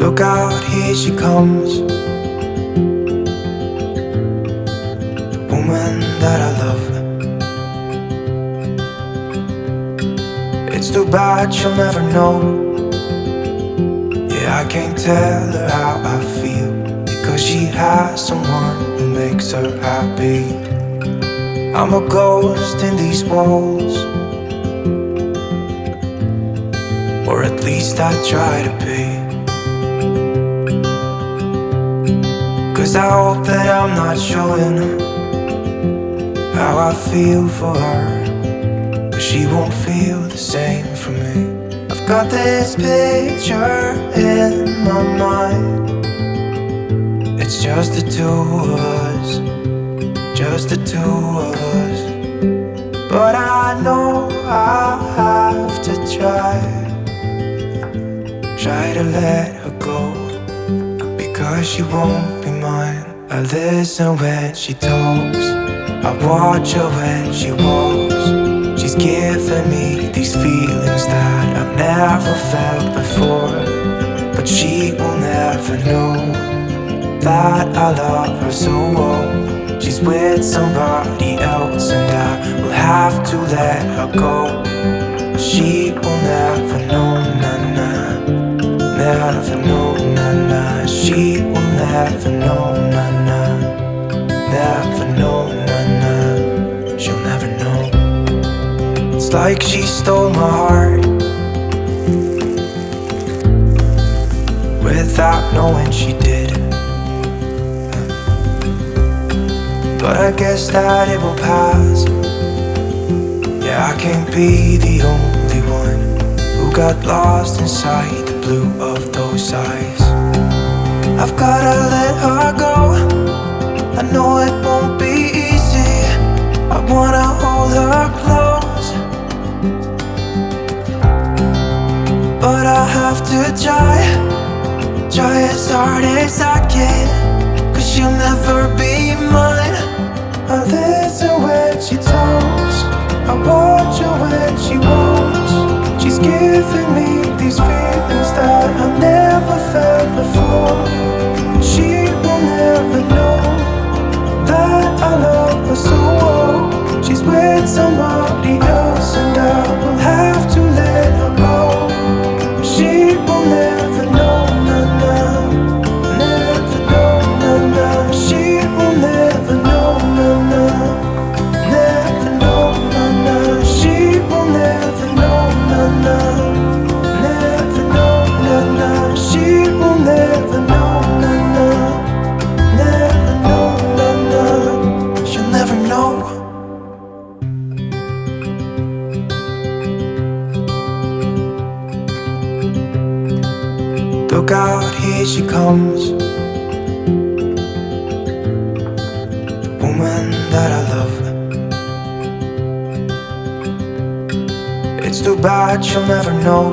Look out, here she comes, the woman that I love. It's too bad she'll never know. Yeah, I can't tell her how I feel, because she has someone who makes her happy. I'm a ghost in these walls, or at least I try to be. 'Cause I hope that I'm not showing how I feel for her, but she won't feel the same for me. I've got this picture in my mind. It's just the two of us, just the two of us. But I know I'll have to try to let her go, because she won't be mine. I listen when she talks, I watch her when she walks. She's giving me these feelings that I've never felt before, but she will never know that I love her so well. She's with somebody else and I will have to let her go. She will never know, na-na, never know, na-na. She will never know, na-na, never know, na-na. She'll never know. It's like she stole my heart without knowing she did. But I guess that it will pass. Yeah, I can't be the only one who got lost inside the blue of those eyes. I've gotta let her go, I know it won't be easy. I wanna hold her close, but I have to try as hard as I can, 'cause she'll never be mine. I listen when she talks, I watch her when she walks. She's giving me these feelings that I've never felt before. She will never know that I love her so well. She's with somebody else and I will have to let her go. She will never know, na-na, never know, na-na. She will never know, na-na, never know, na-na. She will never know, na-na, never know, na-na. She will never know, na-na, never know, na-na. She'll never know. Look out, here she comes, the woman that I love. It's too bad she'll never know.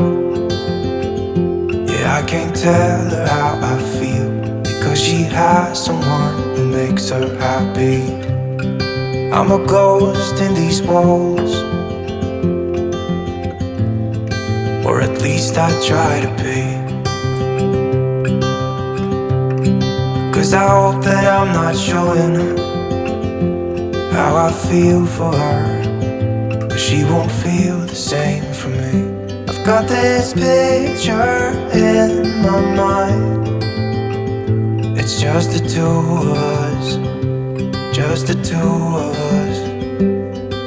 Yeah, I can't tell her how I feel, because she has someone who makes her happy. I'm a ghost in these walls, or at least I try to be. 'Cause I hope that I'm not showing how I feel for her, but she won't feel the same for me. I've got this picture in my mind. It's just the two of us, just the two of us.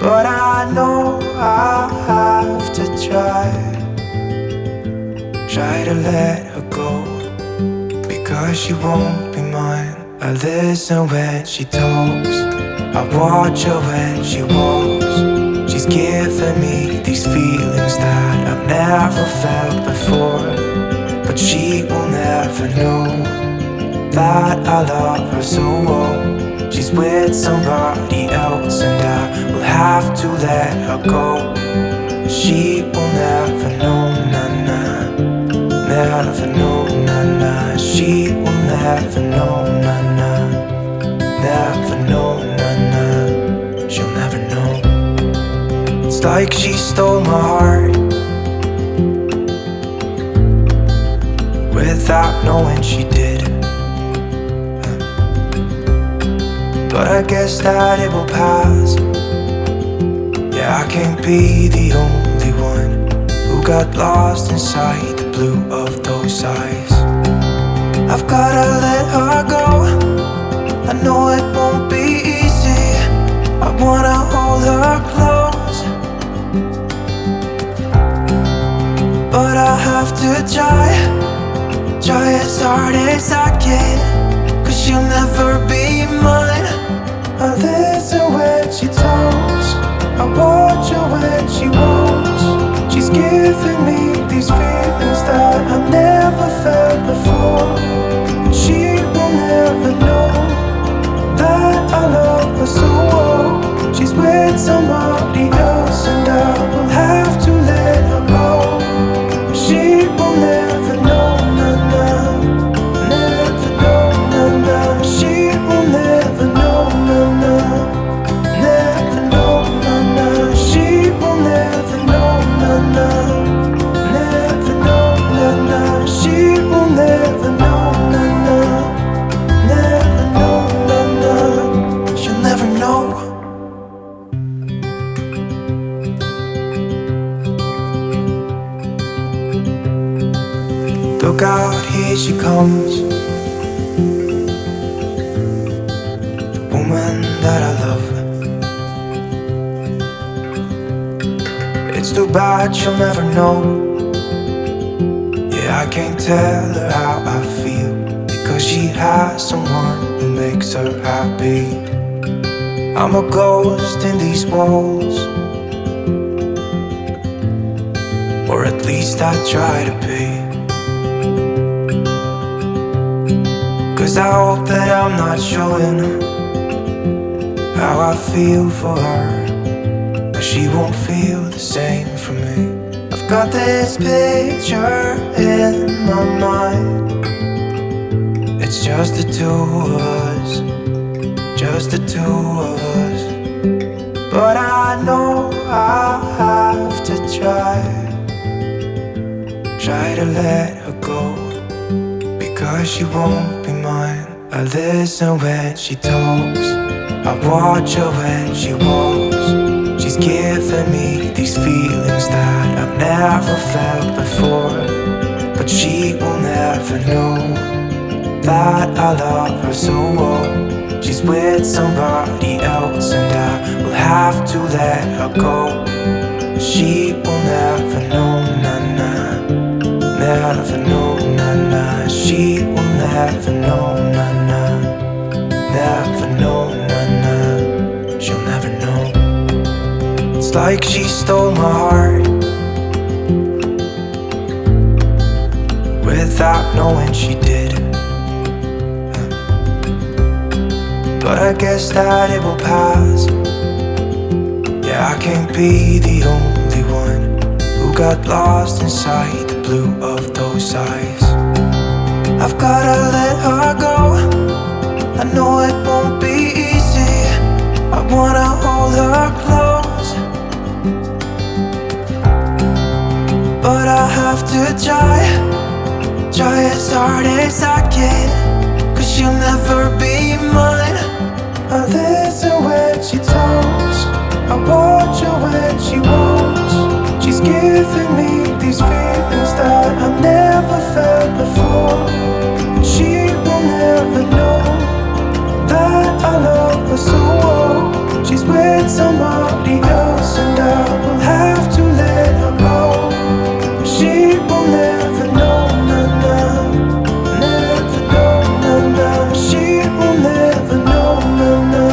But I know I'll have to try to let her go, because she won't be mine. I listen when she talks, I watch her when she walks. She's giving me these feelings that I've never felt before, but she will never know that I love her so well. She's with somebody else and I will have to let her go. She will never know, na-na, never know, na-na. She will never know, na-na, never know, na-na. She'll never know. It's like she stole my heart without knowing she did. But I guess that it will pass. Yeah, I can't be the only one who got lost inside the blue of those eyes. I've gotta let her go. I know it won't be easy. I wanna hold her close, but I have to try as hard as I can, 'cause she'll never be mine. I listen when she talks, I watch her when she walks. She's giving me these feelings that I've never felt before. She will never know that I love her so well. She's with somebody else and I will have to let her go. She will never know, na-na, never know, na-na. She will never know, na-na, never know, na-na. She will never know, na-na, never know, na-na. She will never know, na-na, never know, na-na. She'll never know. Look out, here she comes, the woman that I love. It's too bad she'll never know. Yeah, I can't tell her how I feel, because she has someone who makes her happy. I'm a ghost in these walls, or at least I try to be. 'Cause I hope that I'm not showing how I feel for her, but she won't feel the same for me. I've got this picture in my mind. It's just the two of us, just the two of us. But I know I have to try to let her go, because she won't be mine. I listen when she talks, I watch her when she walks. She's giving me these feelings that I've never felt before, but she will never know that I love her so well. She's with somebody else and I will have to let her go. She will never know, na-na, never know, na-na. She will never know, na-na, never know, na-na. She'll never know. It's like she stole my heart without knowing she did. But I guess that it will pass. Yeah, I can't be the only one who got lost inside the blue of those eyes. I've gotta let her go. I know it won't be easy. I wanna hold her close, but I have to try as hard as I can, 'cause she'll never be mine. I listen when she talks, I watch her when she walks. She's giving me these feelings that I've never felt before. She will never know that I love her so well. She's with somebody else and I will have to let her go. She will never know, na-na, never know, na-na. She will never know, na-na,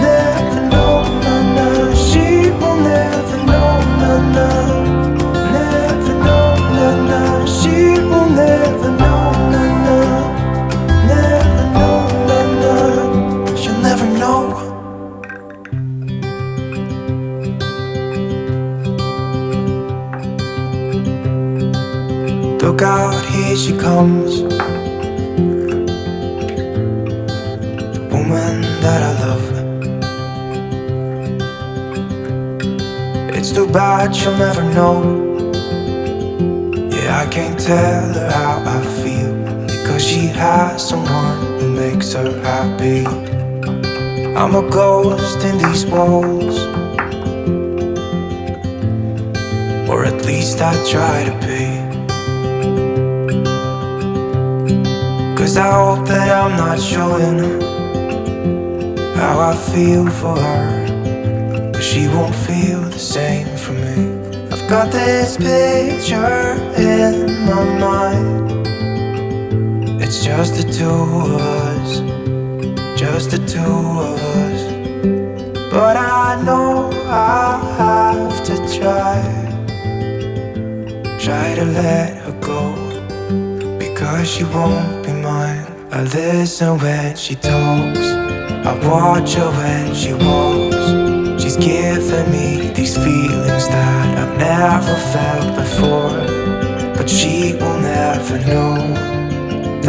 never know, na-na. She will never know, na-na, never know, na-na. She will never know, na-na, never know, na-na. She'll never know. Look out, here she comes, the woman that I love. It's too bad she'll never know. Yeah, Yeah, I can't tell her how I feel, because she has someone who makes her happy. I'm a ghost in these walls, or at least I try to be. 'Cause I hope that I'm not showing how I feel for her, but she won't feel the same for me. I've got this picture in my mind. It's just the two of us, just the two of us. But I know I have to try to let her go, because she won't be mine. I listen when she talks, I watch her when she walks. She's giving me these feelings that I've never felt before, but she will never know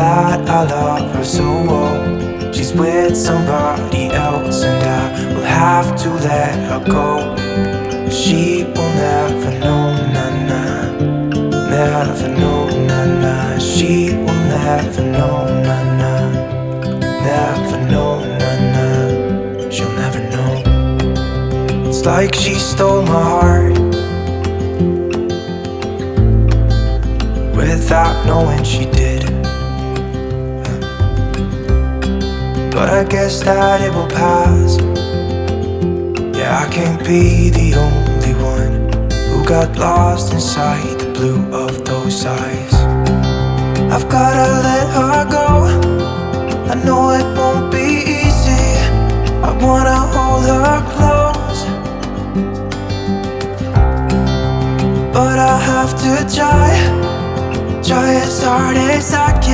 that I love her so well. She's with somebody else and I will have to let her go. She will never know, na-na, never know, na-na. She will never know, na-na, never know, na-na. She'll never know. It's like she stole my heart without knowing she did. But I guess that it will pass. Yeah, I can't be the only one who got lost inside the blue of those eyes. I've gotta let her go, I know it won't be easy. I wanna hold her close, but I have to try as hard as I can.